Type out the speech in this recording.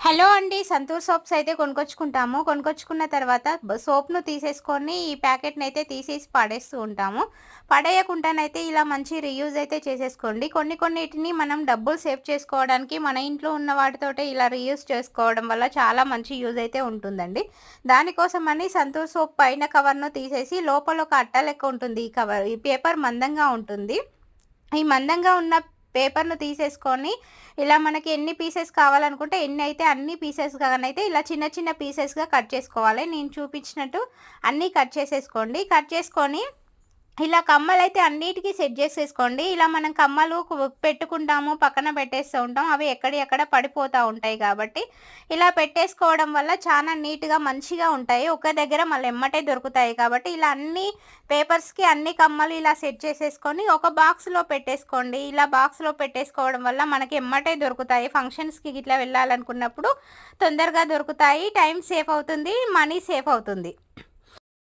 Hello అండి. Santoor soaps అయితే కొనుక్కొచ్చుకుంటాము. కొనుక్కొచ్చుకున్న తర్వాత సోప్‌ను తీసేసుకొని ఈ ప్యాకెట్‌నయితే తీసేసి పడేస్తూ ఉంటాము. పడేయకుండానైతే ఇలా మంచి రీయూజ్ అయితే చేసేసుకోండి. కొన్నిటిని మనం డబ్బులు సేవ్ చేసుకోవడానికి మన ఇంట్లో ఉన్న వాటితోటే ఇలా రీయూజ్ చేసుకోవడం వల్ల చాలా మంచి యూజ్ అయితే ఉంటుందండి. దానికోసమని సంతూర్ సోప్ పైన కవర్‌ను తీసేసి లోపల ఒక అట్ట లెక్క ఉంటుంది ఈ కవర్. ఈ పేపర్ మందంగా ఉంటుంది. ఈ మందంగా ఉన్న పేపర్‌ను తీసేసుకొని, ఇలా మనకి ఎన్ని పీసెస్ కావాలనుకుంటే ఎన్నైతే అన్ని పీసెస్‌గానైతే ఇలా చిన్న చిన్న పీసెస్‌గా కట్ చేసుకోవాలి. నేను చూపించినట్టు అన్నీ కట్ చేసేసుకోండి. కట్ చేసుకొని ఇలా కమ్మలైతే అన్నిటికి సెట్ చేసేసుకోండి. ఇలా మనం కమ్మలు పెట్టుకుంటాము, పక్కన పెట్టేస్తూ ఉంటాం. అవి ఎక్కడియి అక్కడ పడిపోతా ఉంటాయి కాబట్టి, ఇలా పెట్టేసుకోవడం వల్ల చాలా నీట్‌గా మంచిగా ఉంటాయి. ఒక దగ్గర మళ్ళీ ఎమ్మటే దొరుకుతాయి కాబట్టి, ఇలా అన్ని పేపర్స్‌కి అన్ని కమ్మలు ఇలా సెట్ చేసేసుకొని ఒక బాక్స్‌లో పెట్టేసుకోండి. ఇలా బాక్స్‌లో పెట్టేసుకోవడం వల్ల మనకి ఎమ్మటే దొరుకుతాయి. ఫంక్షన్స్‌కి గిట్లా వెళ్ళాలనుకున్నప్పుడు తొందరగా దొరుకుతాయి. టైం సేఫ్ అవుతుంది. మనీ సేఫ్ అవుతుంది.